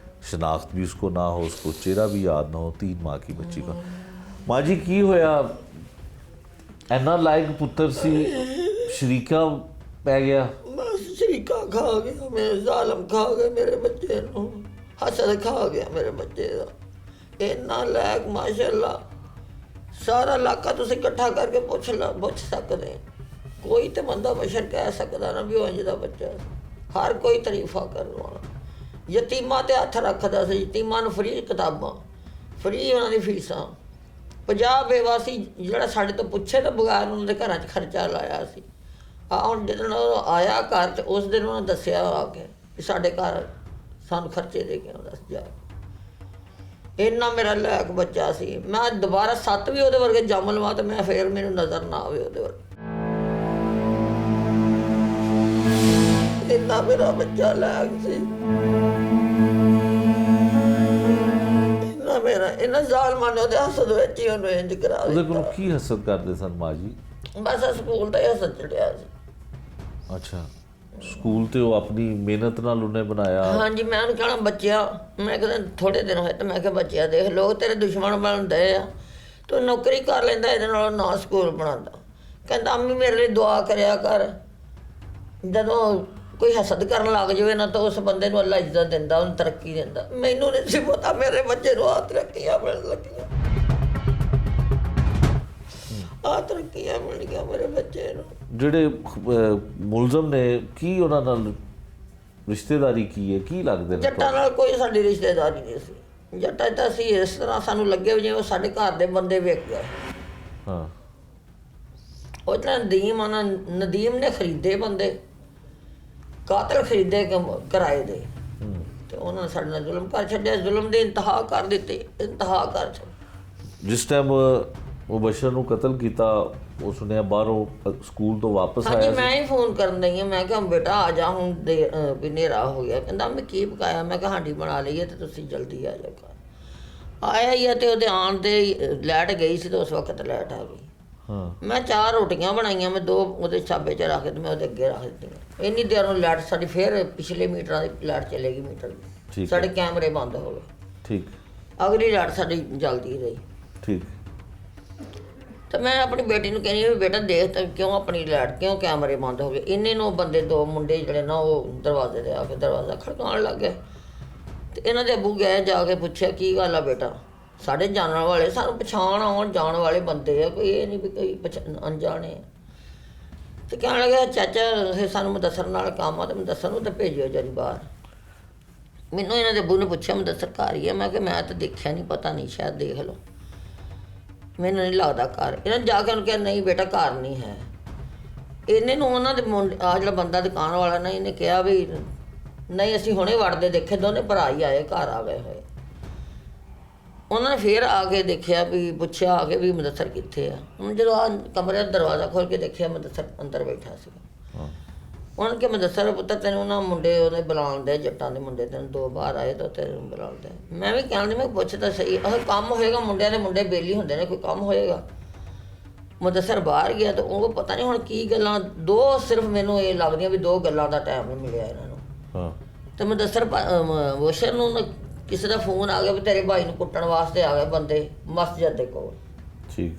शनाख्त भी उसको ना हो, उसको चेहरा भी याद ना हो। 3 माह की बच्ची का। माँ जी की होया इन्ना लायक पुत्र सी शरीका पै गया। बस शरीका खा गया, मेरे जालम खा गए मेरे बच्चे नूं, हसद खा गया मेरे बच्चे का। इन्ना लैक माशाअल्लाह सारा इलाका तुम इकट्ठा करके पुछ सकते। कोई तो बंदा बशर कह सकता ना भी इंज दा बच्चा, हर कोई तारीफा करवाना। यतीमां ते हत्थ रखदा सी, यतीमां नूं फ्री किताबां, फ्री उन्हां दी फीसां। 50 बेवासी ਜਿਹੜਾ ਸਾਡੇ ਤੋਂ ਪੁੱਛੇ ਤੋਂ ਬਗੈਰ ਉਹਨਾਂ ਦੇ ਘਰਾਂ 'ਚ ਖਰਚਾ ਲਾਇਆ ਸੀ। ਹੁਣ ਜਦੋਂ ਉਹ ਆਇਆ ਘਰ 'ਚ ਉਸ ਦਿਨ ਉਹਨੇ ਦੱਸਿਆ ਆ ਕੇ ਵੀ ਸਾਡੇ ਘਰ ਸਾਨੂੰ ਖਰਚੇ ਦੇ ਕੇ ਆਉਂਦਾ ਸੀ। ਇੰਨਾ ਮੇਰਾ ਲਾਇਕ ਬੱਚਾ ਸੀ। ਮੈਂ ਦੁਬਾਰਾ 7 ਵੀ ਉਹਦੇ ਵਰਗੇ ਜੰਮ ਲਵਾਂ ਤਾਂ ਮੈਂ ਫੇਰ ਮੈਨੂੰ ਨਜ਼ਰ ਨਾ ਆਵੇ ਉਹਦੇ ਵਰਗੇ। ਇੰਨਾ ਮੇਰਾ ਬੱਚਾ ਲਾਇਕ ਸੀ। ਮੇਰਾ ਇਹਨਾਂ ਜ਼ਾਲਮਾਂ ਨੇ ਉਹਦੇ ਹਸਦ ਵਿੱਚ ਹੀ ਉਹਨੂੰ ਇੰਜ ਕਰਾ ਉਹਦੇ ਕੋਲੋਂ ਦਿੱਤਾ। ਕੀ ਹਸਦ ਕਰਦੇ ਸਨ ਮਾਂ ਜੀ? ਬਸ ਸਕੂਲ ਦਾ ਹੀ ਹਸਦ ਚੜਿਆ ਸੀ। ਅੱਛਾ, ਸਕੂਲ ਤੇ ਉਹ ਆਪਣੀ ਮਿਹਨਤ ਨਾਲ ਉਹਨੇ ਬਣਾਇਆ। ਹਾਂਜੀ, ਮੈਂ ਉਹਨੂੰ ਕਹਿਣਾ ਬੱਚਿਆ, ਮੈਂ ਕਹਿੰਦਾ ਥੋੜੇ ਦਿਨ ਹੋਏ ਤੇ ਮੈਂ ਕਿਹਾ ਬੱਚਿਆ ਦੇਖ ਲੋਕ ਤੇਰੇ ਦੁਸ਼ਮਣ ਬਣਦੇ ਆ, ਤੂੰ ਨੌਕਰੀ ਕਰ ਲੈਂਦਾ ਇਹਦੇ ਨਾਲ ਨਾ ਸਕੂਲ ਬਣਾਉਂਦਾ। ਕਹਿੰਦਾ ਅੰਮੀ ਮੇਰੇ ਲਈ ਦੁਆ ਕਰਿਆ ਕਰ, ਜਦੋਂ ਕੋਈ ਹਸਦ ਕਰਨ ਲੱਗ ਜਾਵੇ ਨਾ ਤਾਂ ਉਸ ਬੰਦੇ ਨੂੰ ਅੱਲਾ ਇੱਜ਼ਤ ਦਿੰਦਾ, ਉਹਨੂੰ ਤਰੱਕੀ ਦਿੰਦਾ। ਮੈਨੂੰ ਨਹੀਂ ਸੀ ਪਤਾ ਮੇਰੇ ਬੱਚੇ ਨੂੰ ਆਹ ਤਰੱਕੀਆਂ ਮਿਲਣ ਲੱਗੀਆਂ, ਆਹ ਤਰੱਕੀਆਂ ਮਿਲ ਗਿਆ ਮੇਰੇ ਬੱਚੇ ਨੂੰ। ਜਿਹੜੇ ਮੁਲਜ਼ਮ ਨੇ ਕੀ ਉਹਨਾਂ ਨਾਲ ਰਿਸ਼ਤੇਦਾਰੀ ਕੀ ਹੈ, ਕੀ ਲੱਗਦੇ ਨੇ? ਜੱਟਾਂ ਨਾਲ ਕੋਈ ਸਾਡੀ ਰਿਸ਼ਤੇਦਾਰੀ ਨਹੀਂ ਸੀ। ਜੱਟਾਂ ਤਾਂ ਅਸੀਂ ਇਸ ਤਰ੍ਹਾਂ ਸਾਨੂੰ ਲੱਗੇ ਵੀ ਜਿਵੇਂ ਉਹ ਸਾਡੇ ਘਰ ਦੇ ਬੰਦੇ ਵੇਖ ਗਏ। ਹਾਂ, ਉਹ ਜਿਹੜਾ ਨਦੀਮ ਨੇ ਖਰੀਦੇ ਬੰਦੇ, ਕਾਤਲ ਖਰੀਦੇ ਕਿਰਾਏ ਦੇ, ਤੇ ਉਹਨਾਂ ਨੇ ਸਾਡੇ ਨਾਲ ਜ਼ੁਲਮ ਕਰ ਛੱਡਿਆ। ਜ਼ੁਲਮ ਦੀ ਇੰਤਹਾ ਕਰ ਦਿੱਤੀ, ਇੰਤਹਾ ਕਰ ਛੱਡੀ। ਜਿਸ ਟਾਈਮ ਉਹ ਬਸ਼ਰ ਨੂੰ ਕਤਲ ਕੀਤਾ, ਉਹ ਸੁਣਿਆ ਬਾਹਰੋਂ ਸਕੂਲ ਤੋਂ ਵਾਪਸ ਹਾਂਜੀ, ਆਇਆ ਮੈਂ ਹੀ ਫੋਨ ਕਰਨ ਦਈ ਹਾਂ। ਮੈਂ ਕਿਹਾ ਬੇਟਾ ਆ ਜਾ, ਹੁਣ ਵੀ ਹਨੇਰਾ ਹੋ ਗਿਆ। ਕਹਿੰਦਾ ਮੈਂ ਕੀ ਪਕਾਇਆ? ਮੈਂ ਕਿਹਾ ਹਾਂਡੀ ਬਣਾ ਲਈ ਹੈ ਤੇ ਤੁਸੀਂ ਜਲਦੀ ਆ ਜਾਓ ਘਰ। ਆਇਆ ਹੀ ਆ ਤੇ ਉਹਦੇ ਆਉਣ ਤੇ ਲਾਈਟ ਗਈ ਸੀ ਤੇ ਉਸ ਵਕਤ ਲਾਈਟ ਆ ਗਈ। ਹਾਂ, ਮੈਂ 4 ਰੋਟੀਆਂ ਬਣਾਈਆਂ, ਮੈਂ 2 ਉਹਦੇ ਛਾਬੇ 'ਚ ਰੱਖ ਦਿੱਤੇ, ਮੈਂ ਉਹਦੇ ਅੱਗੇ ਰੱਖ ਦਿੱਤੀਆਂ। ਇੰਨੀ ਦੇਰ ਨੂੰ ਲਾਈਟ ਸਾਡੀ ਫਿਰ ਪਿਛਲੇ ਮੀਟਰਾਂ ਦੀ ਲਾਈਟ ਚਲੇਗੀ, ਮੀਟਰ ਠੀਕ ਦੀ, ਹੈ। ਸਾਡੇ ਕੈਮਰੇ ਬੰਦ ਹੋ ਗਏ। ਠੀਕ ਅਗਲੀ ਲਾਈਟ ਸਾਡੀ ਜਲਦੀ ਰਹੀ। ਠੀਕ। ਤਾਂ ਮੈਂ ਆਪਣੀ ਬੇਟੀ ਨੂੰ ਕਹਿੰਦੀ ਵੀ ਬੇਟਾ ਦੇਖ ਤਾਂ ਕਿਉਂ ਆਪਣੀ ਲਾਈਟ, ਕਿਉਂ ਕੈਮਰੇ ਬੰਦ ਹੋ ਗਏ? ਇੰਨੇ ਨੂੰ ਬੰਦੇ 2 ਮੁੰਡੇ ਜਿਹੜੇ ਨਾ ਉਹ ਦਰਵਾਜ਼ੇ 'ਤੇ ਆ ਕੇ ਦਰਵਾਜ਼ਾ ਖੜਕਾਉਣ ਲੱਗ ਗਏ। ਤੇ ਇਹਨਾਂ ਦੇ ਅੱਬੂ ਗਏ, ਜਾ ਕੇ ਪੁੱਛਿਆ ਕੀ ਗੱਲ ਆ ਬੇਟਾ? ਸਾਡੇ ਜਾਣਨ ਵਾਲੇ, ਸਾਨੂੰ ਪਛਾਣ ਆਉਣ ਜਾਣ ਵਾਲੇ ਬੰਦੇ ਆ, ਕੋਈ ਇਹ ਨਹੀਂ ਵੀ ਕੋਈ ਅਣਜਾਣੇ ਆ। ਤੇ ਕਹਿਣ ਲੱਗਾ ਚਾਚਾ ਇਹ ਸਾਨੂੰ ਮੁਦੱਸਰ ਨਾਲ ਕੰਮ ਆ ਤੇ ਮੁਦੱਸਰ ਨੂੰ ਤਾਂ ਭੇਜਿਓ ਜਰੀ ਬਾਹਰ। ਮੈਨੂੰ ਇਹਨਾਂ ਦੇ ਅੱਬੂ ਨੇ ਪੁੱਛਿਆ ਮੁਦੱਸਰ ਘਰ ਹੀ ਆ? ਮੈਂ ਕਿਹਾ ਮੈਂ ਤਾਂ ਦੇਖਿਆ ਨਹੀਂ, ਪਤਾ ਨਹੀਂ, ਸ਼ਾਇਦ ਦੇਖ ਲਓ, ਮੈਨੂੰ ਨਹੀਂ ਲੱਗਦਾ ਘਰ। ਇਹਨਾਂ ਨੇ ਜਾ ਕੇ ਉਹਨੂੰ ਕਿਹਾ ਨਹੀਂ ਬੇਟਾ ਘਰ ਨਹੀਂ ਹੈ। ਇਹਨੇ ਨੂੰ ਉਹਨਾਂ ਦੇ ਮੁੰਡੇ ਆ ਜਿਹੜਾ ਬੰਦਾ ਦੁਕਾਨ ਵਾਲਾ ਨਾ, ਇਹਨੇ ਕਿਹਾ ਵੀ ਨਹੀਂ ਅਸੀਂ ਹੁਣੇ ਵੜਦੇ ਦੇਖੇ, ਦੋਨੇ ਭਰਾ ਹੀ ਆਏ, ਘਰ ਆ ਗਏ ਹੋਏ। ਉਹਨਾਂ ਨੇ ਫੇਰ ਆ ਕੇ ਦੇਖਿਆ ਵੀ ਪੁੱਛਿਆ ਆ ਕੇ ਵੀ ਮੁਦੱਸਰ ਕਿੱਥੇ ਆ। ਹੁਣ ਜਦੋਂ ਆ ਕਮਰੇ ਦਾ ਦਰਵਾਜ਼ਾ ਖੋਲ੍ਹ ਕੇ ਦੇਖਿਆ ਮੁਦੱਸਰ ਅੰਦਰ ਬੈਠਾ ਸੀ। ਉਹਨਾਂ ਨੇ ਕਿਹਾ ਮੁਦੱਸਰ ਪੁੱਤਰ ਤੈਨੂੰ ਉਹਨਾਂ ਮੁੰਡੇ ਉਹਨੇ ਬੁਲਾਉਂਦੇ, ਜੱਟਾਂ ਦੇ ਮੁੰਡੇ ਤੈਨੂੰ 2 ਬਾਹਰ ਆਏ ਤਾਂ ਤੈਨੂੰ ਬੁਲਾਉਂਦੇ। ਮੈਂ ਵੀ ਕਹਿੰਦੀ ਮੈਂ ਪੁੱਛਦਾ ਸਹੀ, ਉਹ ਕੰਮ ਹੋਏਗਾ, ਮੁੰਡਿਆਂ ਦੇ ਮੁੰਡੇ ਬੇਲੀ ਹੁੰਦੇ ਨੇ, ਕੋਈ ਕੰਮ ਹੋਏਗਾ। ਮੁਦੱਸਰ ਬਾਹਰ ਗਿਆ ਤਾਂ ਉਹ ਪਤਾ ਨਹੀਂ ਹੁਣ ਕੀ ਗੱਲਾਂ, 2 ਸਿਰਫ ਮੈਨੂੰ ਇਹ ਲੱਗਦੀਆਂ ਵੀ 2 ਗੱਲਾਂ ਦਾ ਟਾਈਮ ਨਹੀਂ ਮਿਲਿਆ ਇਹਨਾਂ ਨੂੰ। ਹਾਂ, ਤੇ ਮੁਦੱਸਰ ਵੋਸ਼ਰ ਨੂੰ ਕਿਸੇ ਦਾ ਫੋਨ ਆ ਗਿਆ ਵੀ ਤੇਰੇ ਭਾਈ ਨੂੰ ਕੁੱਟਣ ਵਾਸਤੇ ਆ ਗਏ ਬੰਦੇ ਮਸਜਿਦ ਦੇ ਕੋਲ। ਠੀਕ।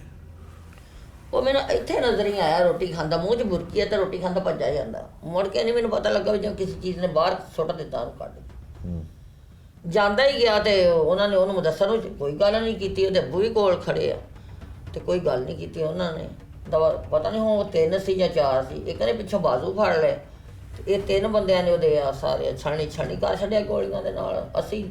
ਉਹ ਮੈਨੂੰ ਇੱਥੇ ਨਜ਼ਰ ਹੀ ਆਇਆ, ਰੋਟੀ ਖਾਂਦਾ, ਮੂੰਹ 'ਚ ਬੁਰਕੀ ਹੈ ਤੇ ਰੋਟੀ ਖਾਂਦਾ ਭੱਜਾ ਜਾਂਦਾ। ਮੁੜ ਕੇ ਨਹੀਂ ਮੈਨੂੰ ਪਤਾ ਲੱਗਾ ਵੀ ਜਿਵੇਂ ਕਿਸੇ ਚੀਜ਼ ਨੇ ਬਾਹਰ ਸੁੱਟ ਦਿੱਤਾ ਉਹਨੂੰ ਕੱਢ। ਜਾਂਦਾ ਹੀ ਗਿਆ ਤੇ ਉਹਨਾਂ ਨੇ ਉਹਨੂੰ ਮੁਦੱਸਰ ਨੂੰ ਕੋਈ ਗੱਲ ਨਹੀਂ ਕੀਤੀ। ਉਹਦੇ ਅੱਬੂ ਵੀ ਕੋਲ ਖੜੇ ਆ ਤੇ ਕੋਈ ਗੱਲ ਨਹੀਂ ਕੀਤੀ ਉਹਨਾਂ ਨੇ। ਦਵਾ ਪਤਾ ਨਹੀਂ ਹੁਣ 3 ਸੀ ਜਾਂ 4 ਸੀ। ਇੱਕ ਨੇ ਪਿੱਛੋਂ ਬਾਜ਼ੂ ਫੜ ਲਏ ਤੇ ਇਹ 3 ਬੰਦਿਆਂ ਨੇ ਉਹਦੇ ਆ ਸਾਰੇ ਛਾਣੀ ਕਰ ਛੱਡਿਆ ਗੋਲੀਆਂ ਦੇ ਨਾਲ। ਅਸੀਂ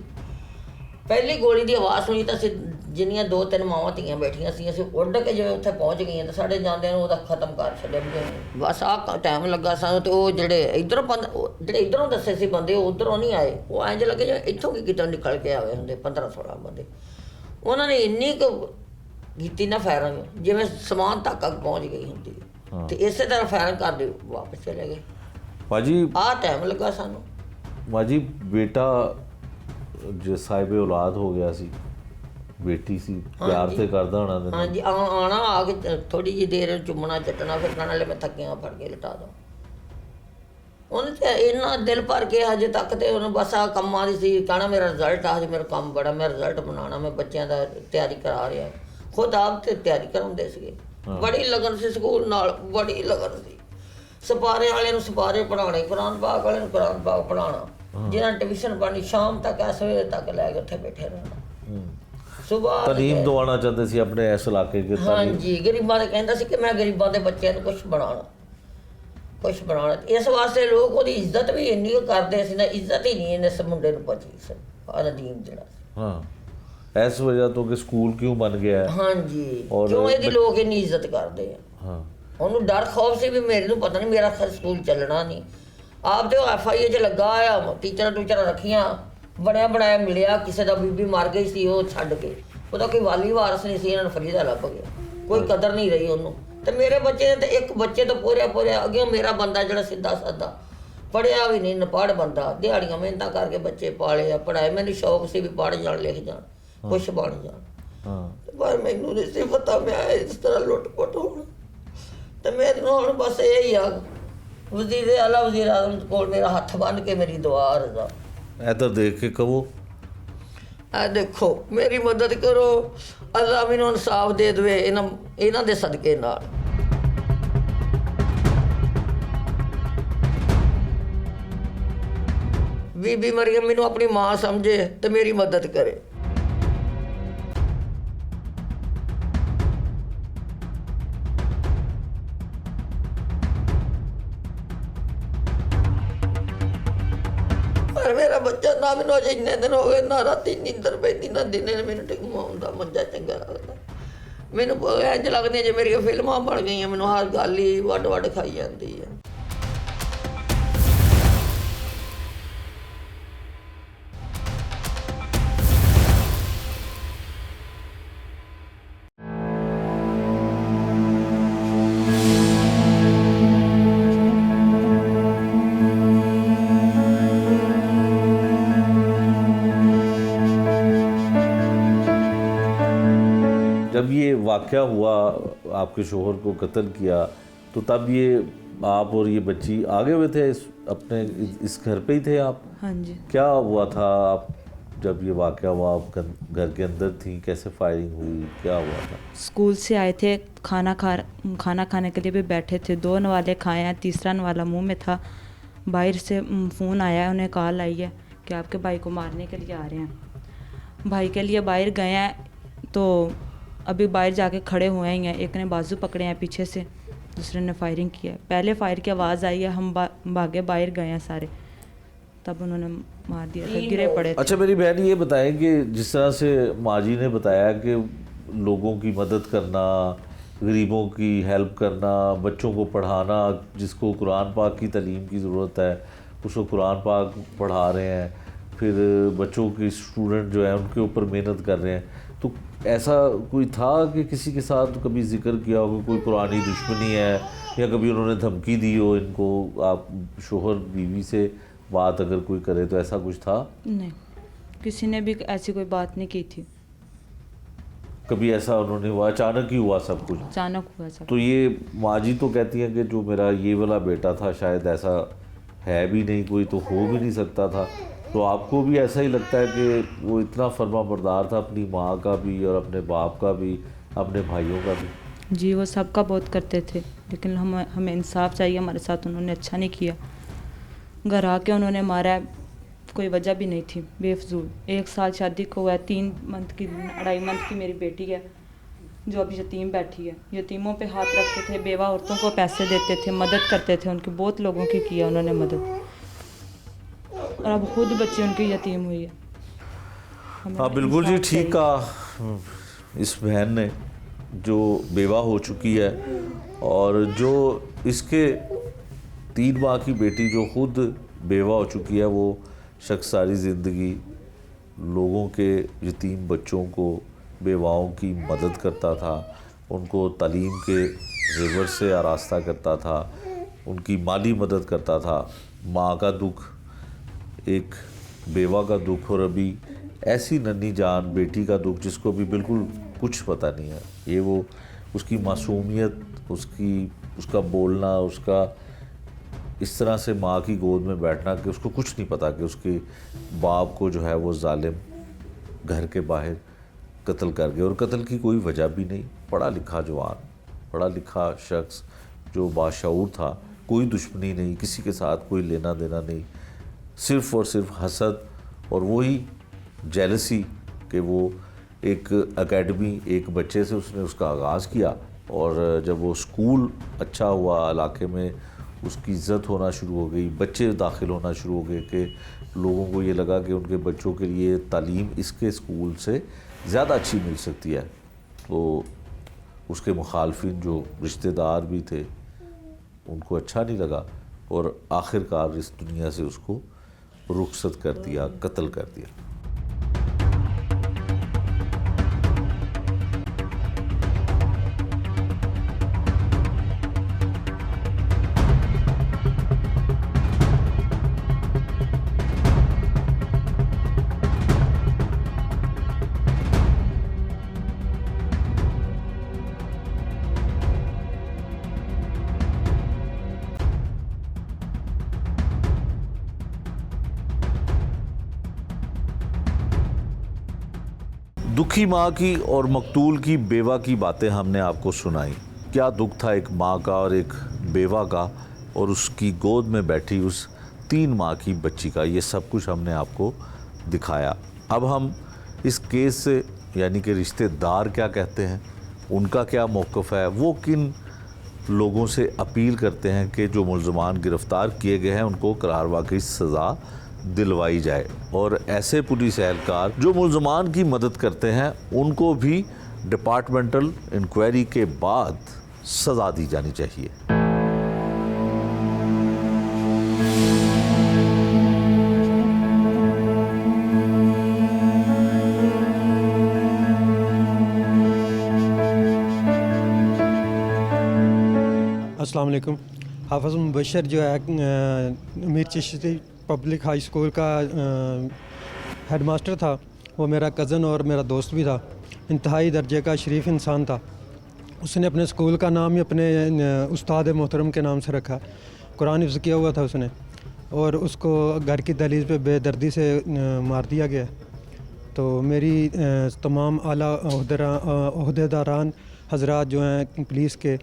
ਪਹਿਲੀ ਗੋਲੀ ਦੀ ਆਵਾਜ਼ ਸੁਣੀ ਤਾਂ ਅਸੀਂ ਜਿੰਨੀਆਂ 2-3 ਮਾਵਾਂ ਧੀਆਂ ਬੈਠੀਆਂ ਸੀ, ਅਸੀਂ ਉੱਡ ਕੇ ਜਿਵੇਂ ਉੱਥੇ ਪਹੁੰਚ ਗਈਆਂ ਤਾਂ ਸਾਡੇ ਜਾਂਦਿਆਂ ਨੂੰ ਉਹਦਾ ਖਤਮ ਕਰ ਛੱਡਿਆ। ਬਸ ਆਹ ਟਾਈਮ ਲੱਗਾ ਸਾਨੂੰ। ਤੇ ਉਹ ਜਿਹੜੇ ਇੱਧਰੋਂ ਜਿਹੜੇ ਇੱਧਰੋਂ ਦੱਸੇ ਸੀ ਬੰਦੇ, ਉਹ ਉੱਧਰੋਂ ਨਹੀਂ ਆਏ। ਉਹ ਇੰਝ ਲੱਗੇ ਜਿਵੇਂ ਇੱਥੋਂ ਕੀ ਕਿਤੋਂ ਨਿਕਲ ਕੇ ਆਏ ਹੁੰਦੇ 15-16 ਬੰਦੇ। ਉਹਨਾਂ ਨੇ ਇੰਨੀ ਕੁ ਕੀਤੀ ਨਾ ਫਾਇਰਿੰਗ, ਜਿਵੇਂ ਸਮਾਨ ਤੱਕ ਅੱਗ ਪਹੁੰਚ ਗਈ ਹੁੰਦੀ। ਤੇ ਇਸੇ ਤਰ੍ਹਾਂ ਫਾਇਰਿੰਗ ਕਰਦੇ ਵਾਪਸ ਚਲੇ ਗਏ। ਭਾਜੀ ਆਹ ਟਾਈਮ ਲੱਗਾ ਸਾਨੂੰ। ਮਾਜੀ ਬੇਟਾ ਜੇ ਸਾਹਿਬੇ ਔਲਾਦ ਹੋ ਗਿਆ ਸੀ, ਬੇਟੀ ਸੀ, ਪਿਆਰ ਤੇ ਕਰਦਾ ਹੋਣਾ ਤੈਨੂੰ? ਹਾਂਜੀ, ਆਉਣਾ ਆ ਕੇ ਥੋੜੀ ਜਿਹੀ ਦੇਰ ਚੁੰਮਣਾ ਚੱਟਣਾ, ਫਿਰ ਕਹਿਣ ਵਾਲੇ ਮੈਂ ਥੱਕਿਆ ਫੜ ਕੇ ਲਿਟਾ ਦੋ। ਉਹਨੇ ਤੇ ਇੰਨਾ ਦਿਲ ਭਰ ਕੇ ਹਜੇ ਤੱਕ ਤੇ ਉਹਨੂੰ ਬਸ ਆ ਕੰਮਾਂ ਦੀ ਸੀ, ਕਹਿਣਾ ਮੇਰਾ ਰਿਜ਼ਲਟ ਆ, ਹਜੇ ਮੇਰਾ ਕੰਮ ਬੜਾ, ਮੈਂ ਰਿਜ਼ਲਟ ਬਣਾਉਣਾ, ਮੈਂ ਬੱਚਿਆਂ ਦਾ ਤਿਆਰੀ ਕਰਾ ਰਿਹਾ। ਖੁਦ ਆਪ ਤੇ ਤਿਆਰੀ ਕਰਾਉਂਦੇ ਸੀਗੇ। ਬੜੀ ਲਗਨ ਸੀ ਸਕੂਲ ਨਾਲ, ਬੜੀ ਲਗਨ ਸੀ। ਸਪਾਰੇ ਵਾਲੇ ਨੂੰ ਸਪਾਰੇ ਪੜ੍ਹਾਉਣੇ, ਕੁਰਾਨ ਪਾਕ ਵਾਲੇ ਨੂੰ ਕੁਰਾਨ ਪਾਕ ਪੜ੍ਹਾਉਣਾ, ਜਿਹਨਾਂ ਟਿਊਸ਼ਨ ਪੜ੍ਹਨੀ ਸ਼ਾਮ ਤੱਕ ਐ ਸਵੇਰੇ ਤੱਕ ਲੈ ਕੇ ਉੱਥੇ ਬੈਠੇ ਰਹਿਣਾ। ਸੁਬਾਹ ਤਾਲੀਮ ਦਵਾਉਣਾ ਚਾਹੁੰਦੇ ਸੀ ਆਪਣੇ ਇਸ ਇਲਾਕੇ ਕੇ ਹਾਂਜੀ, ਗਰੀਬਾਂ ਦੇ ਕਹਿੰਦਾ ਸੀ ਕਿ ਮੈਂ ਗਰੀਬਾਂ ਦੇ ਬੱਚਿਆਂ ਨੂੰ ਕੁਛ ਬਣਾਉਣਾ। ਇਸ ਵਾਸਤੇ ਲੋਕ ਉਹਦੀ ਇੱਜ਼ਤ ਵੀ ਇੰਨੀ ਕੁ ਕਰਦੇ ਸੀ ਨਾ, ਇੱਜ਼ਤ ਹੀ ਨਹੀਂ ਇਸ ਮੁੰਡੇ ਨੂੰ ਬਚੀ ਸੀ ਨਦੀਮ ਜਿਹੜਾ ਸੀ। ਹਾਂ, ਇਸ ਵਜ੍ਹਾ ਤੋਂ ਕਿ ਸਕੂਲ ਕਿਉਂ ਬਣ ਗਿਆ ਹੈ। ਹਾਂਜੀ, ਔਰ ਕਿਉਂ ਇਹਦੀ ਲੋਕ ਇੰਨੀ ਇੱਜ਼ਤ ਕਰਦੇ ਆ। ਹਾਂ, ਉਹਨੂੰ ਡਰ ਖੌਫ ਸੀ ਵੀ ਮੇਰੇ ਨੂੰ ਪਤਾ ਨਹੀਂ ਮੇਰਾ ਸਕੂਲ ਚੱਲਣਾ ਨਹੀਂ। ਆਪ ਤੇ ਉਹ FIA 'ਚ ਲੱਗਾ ਆ, ਟੀਚਰਾਂ ਰੱਖੀਆਂ, ਬਣਿਆ ਬਣਾਇਆ ਮਿਲਿਆ, ਕਿਸੇ ਦਾ ਬੀਬੀ ਮਰ ਗਈ ਸੀ ਉਹ ਛੱਡ ਕੇ, ਉਹਦਾ ਕੋਈ ਵਾਲੀ ਵਾਰਸ ਨਹੀਂ ਸੀ, ਇਹਨਾਂ ਨੂੰ ਫਰੀਦਾ ਲੱਭ ਗਿਆ, ਕੋਈ ਕਦਰ ਨਹੀਂ ਰਹੀ ਉਹਨੂੰ। ਤੇ ਮੇਰੇ ਬੱਚੇ ਨੇ ਤੇ ਇੱਕ ਬੱਚੇ ਤੋਂ ਪੂਰਿਆ ਅੱਗੇ ਮੇਰਾ ਬੰਦਾ ਜਿਹੜਾ ਸਿੱਧਾ ਸਾਦਾ ਪੜ੍ਹਿਆ ਵੀ ਨਹੀਂ, ਨਪੜ੍ਹ ਬੰਦਾ, ਦਿਹਾੜੀਆਂ ਮਿਹਨਤਾਂ ਕਰਕੇ ਬੱਚੇ ਪਾਲੇ ਆ, ਪੜ੍ਹਾਏ। ਮੈਨੂੰ ਸ਼ੌਕ ਸੀ ਵੀ ਪੜ੍ਹ ਜਾਣ, ਲਿਖ ਜਾਣ, ਕੁਛ ਬਣ ਜਾਣ। ਹਾਂ, ਪਰ ਮੈਨੂੰ ਨਹੀਂ ਸੀ ਪਤਾ ਮੈਂ ਇਸ ਤਰ੍ਹਾਂ ਲੁੱਟ-ਪੁੱਟ ਹੋਣਾ। ਤੇ ਮੈਨੂੰ ਹੁਣ ਬਸ ਇਹ ਹੀ ਆ, ਵਜ਼ੀਰ ਆਜ਼ਮ ਕੋਲ ਮੇਰਾ ਹੱਥ ਬੰਨ੍ਹ ਕੇ ਮੇਰੀ ਦੁਆ ਰਜ਼ਾ। ਇੱਧਰ ਦੇਖ ਕੇ ਕਹੋ, ਆ ਦੇਖੋ ਮੇਰੀ ਮਦਦ ਕਰੋ, ਅੱਲਾ ਮੈਨੂੰ ਇਨਸਾਫ ਦੇ ਦੇਵੇ ਇਹਨਾਂ ਦੇ ਸਦਕੇ ਨਾਲ। ਬੀਬੀ ਮਰੀਮ ਮੈਨੂੰ ਆਪਣੀ ਮਾਂ ਸਮਝੇ ਤੇ ਮੇਰੀ ਮਦਦ ਕਰੇ। ਪਰ ਮੇਰਾ ਬੱਚਾ ਨਾ, ਮੈਨੂੰ ਅਜੇ ਇੰਨੇ ਦਿਨ ਹੋ ਗਏ ਨਾ ਰਾਤੀ ਨੀਂਦਰ ਪੈਂਦੀ ਨਾ ਦਿਨੇ, ਮੈਨੂੰ ਟਿਕਮਾਉਂਦਾ ਮੰਜਾ ਚੰਗਾ ਲੱਗਦਾ। ਮੈਨੂੰ ਇੰਝ ਲੱਗਦੀ ਜੇ ਮੇਰੀਆਂ ਫਿਲਮਾਂ ਬਣ ਗਈਆਂ, ਮੈਨੂੰ ਹਰ ਗੱਲ ਹੀ ਵੱਡ ਖਾਈ ਜਾਂਦੀ ਹੈ। जब ये वाक़या हुआ, आपके शोहर को कत्ल किया, तो तब ये आप और ये बच्ची आगे हुए थे अपने इस घर पे ही थे आप? हाँ जी। क्या हुआ था आप जब ये वाक़या हुआ, आप घर के अंदर थी, कैसे फायरिंग हुई, क्या हुआ था? स्कूल से आए थे, खाना खाने के लिए भी बैठे थे, 2 नवाले खाए हैं, तीसरा नवाला मुंह में था। बाहर से फ़ोन आया, उन्हें कॉल आई है कि आपके भाई को मारने के लिए आ रहे हैं। भाई के लिए बाहर गए हैं, तो अभी बाहर जाके खड़े हुए हैं, एक ने बाजू पकड़े हैं पीछे से, दूसरे ने फायरिंग किया है। पहले फायर की आवाज़ आई है, हम भागे बाहर गए हैं सारे, तब उन्होंने मार दिया था, गिरे पड़े थे। अच्छा मेरी बहन ये बताएं कि जिस तरह से माँ जी ने बताया कि लोगों की मदद करना, गरीबों की हेल्प करना, बच्चों को पढ़ाना, जिसको कुरान पाक की तालीम की ज़रूरत है उसको कुरान पाक पढ़ा रहे हैं, फिर बच्चों की स्टूडेंट जो है उनके ऊपर मेहनत कर रहे हैं, तो ऐसा कोई था कि किसी के साथ कभी जिक्र किया हो कोई पुरानी दुश्मनी है, या कभी उन्होंने धमकी दी हो इनको, आप शोहर बीवी से बात अगर कोई करे तो ऐसा कुछ था? नहीं, किसी ने भी ऐसी कोई बात नहीं की थी। कभी ऐसा उन्होंने हुआ, अचानक ही हुआ सब कुछ? अचानक हुआ सब। तो ये माँ जी तो कहती हैं कि जो मेरा ये वाला बेटा था शायद ऐसा है भी नहीं, कोई तो हो भी नहीं सकता था, तो आपको भी ऐसा ही लगता है कि वो इतना फर्माबरदार था अपनी माँ का भी और अपने बाप का भी, अपने भाइयों का भी? जी, वो सबका बहुत करते थे, लेकिन हमें इंसाफ चाहिए, हमारे साथ उन्होंने अच्छा नहीं किया। घर आके उन्होंने मारा, कोई वजह भी नहीं थी, बेफजूल। 1 साल शादी को हुआ है, 3 मंथ की 2.5 मंथ की मेरी बेटी है जो अभी यतीम बैठी है। यतीमों पे हाथ रखते थे, बेवा औरतों को पैसे देते थे, मदद करते थे उनकी, बहुत लोगों की किया उन्होंने मदद, और अब खुद बच्ची उनकी यतीम हुई है। हाँ बिल्कुल जी, ठीक कहा इस बहन ने जो बेवा हो चुकी है, और जो इसके 3 माह की बेटी जो खुद बेवा हो चुकी है, वो शख्स सारी ज़िंदगी लोगों के यतीम बच्चों को, बेवाओं की मदद करता था, उनको तालीम के ज़ेवर से आरास्ता करता था, उनकी माली मदद करता था। माँ का दुख, एक बेवा का दुख, और अभी ऐसी नन्ही जान बेटी का दुख जिसको भी बिल्कुल कुछ पता नहीं है, ये वो उसकी मासूमियत, उसका बोलना, उसका इस तरह से माँ की गोद में बैठना कि उसको कुछ नहीं पता कि उसके बाप को जो है वो जालिम घर के बाहर कत्ल कर गए, और कत्ल की कोई वजह भी नहीं। पढ़ा लिखा जवान, पढ़ा लिखा शख्स जो बाशऊर था, कोई दुश्मनी नहीं, किसी के साथ कोई लेना देना नहीं, सिर्फ़ और सिर्फ हसद और वही जेलसी कि वो एक एकेडमी, एक बच्चे से उसने उसका आगाज़ किया और जब वो स्कूल अच्छा हुआ, इलाके में उसकी इज़्ज़त होना शुरू हो गई, बच्चे दाखिल होना शुरू हो गए कि लोगों को ये लगा कि उनके बच्चों के लिए तालीम इसके स्कूल से ज़्यादा अच्छी मिल सकती है, तो उसके मुखालफिन जो रिश्तेदार भी थे उनको अच्छा नहीं लगा और आखिरकार इस दुनिया से उसको रुखसत कर दिया, कत्ल कर दिया। दुखी माँ की और मकतूल की बेवा की बातें हमने आपको सुनाई। क्या दुख था एक माँ का और एक बेवा का और उसकी गोद में बैठी उस 3 माह की बच्ची का, ये सब कुछ हमने आपको दिखाया। अब हम इस केस से यानी कि रिश्तेदार क्या कहते हैं, उनका क्या मौक़िफ़ है, वो किन लोगों से अपील करते हैं कि जो मुल्ज़मान गिरफ़्तार किए गए हैं उनको करारवा की सज़ा दिलवाई जाए और ऐसे पुलिस एहलकार जो मुल्ज़मान की मदद करते हैं उनको भी डिपार्टमेंटल इंक्वायरी के बाद सज़ा दी जानी चाहिए। अस्सलाम वालेकुम। हाफ़िज़ मुबशर जो है Mir Chishti public high school का हेडमास्टर था, वो मेरा कज़न और मेरा दोस्त भी था। इंतहाई दर्जे का शरीफ इंसान था। उसने अपने स्कूल का नाम ही अपने उस्ताद मोहतरम के नाम से रखा। कुरान हिफ्ज़ किया हुआ था उसने और उसको घर की दहलीज़ पे बेदर्दी से मार दिया गया। तो मेरी तमाम आला ओहदेदारान हज़रात जो हैं पुलिस के,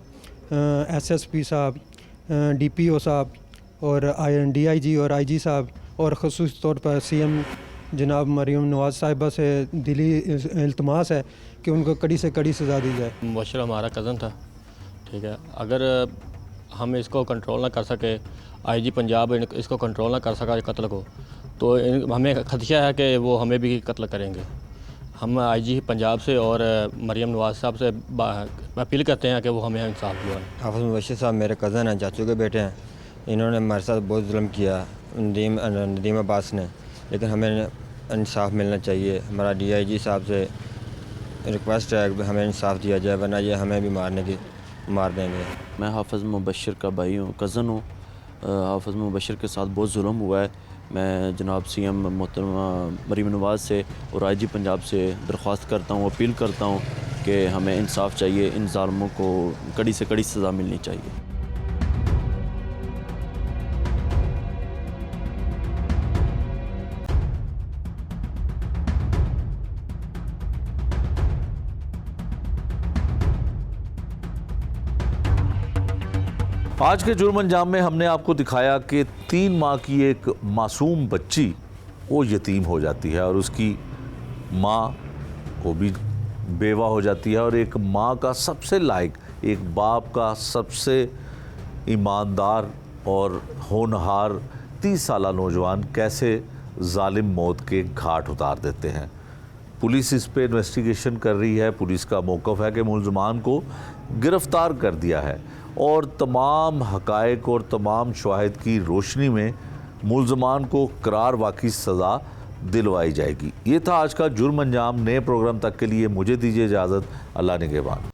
SSP साहब, DPO साहब और DIG और IG साहब और ख़ुसूस तौर पर CM जनाब मरीम नवाज़ साहिबा से दिली इल्तमास है कि उनको कड़ी से कड़ी सज़ा दी जाए। मुबशर हमारा कज़न था, ठीक है। अगर हम इसको कंट्रोल ना कर सके, IG पंजाब इसको कंट्रोल ना कर सका कत्ल को, तो हमें खदशा है कि वो हमें भी कत्ल करेंगे। हम IG पंजाब से और मरीम नवाज़ साहब से अपील करते हैं कि वो हमें इंसाफ दिलवाएं। हाफ़िज़ मुबशर साहब मेरे कज़न हैं, चाचू के बेटे हैं। इन्होंने हमारे साथ बहुत जुल्म किया नदीम अब्बास ने, लेकिन हमें इंसाफ मिलना चाहिए। हमारा DIG साहब से रिक्वेस्ट है कि हमें इंसाफ दिया जाए, वरना ये हमें भी मार देंगे। मैं हाफ़िज़ मुबशर का भाई हूँ, कज़न हूँ। हाफ़िज़ मुबशर के साथ बहुत जुल्म हुआ है। मैं जनाब CM मोहतरमा मरीम नवाज़ से और IG पंजाब से दरख्वास्त करता हूँ, अपील करता हूँ कि हमें इंसाफ चाहिए, इन ज़ालिमों को कड़ी से कड़ी सज़ा मिलनी चाहिए। आज के जुर्म अंजाम में हमने आपको दिखाया कि 3 माह की एक मासूम बच्ची वो यतीम हो जाती है और उसकी माँ वो भी बेवा हो जाती है और एक माँ का सबसे लायक, एक बाप का सबसे ईमानदार और होनहार 30 साला नौजवान कैसे जालिम मौत के घाट उतार देते हैं। पुलिस इस पे इन्वेस्टिगेशन कर रही है। पुलिस का मौक़िफ़ है कि मुल्ज़मान को गिरफ़्तार कर दिया है और तमाम हक़ाइक़ और तमाम शवाहिद की रोशनी में मुल्ज़मान को करार वाक़ई सज़ा दिलवाई जाएगी। ये था आज का जुर्म अंजाम। नए प्रोग्राम तक के लिए मुझे दीजिए इजाज़त। अल्लाह निगहबान।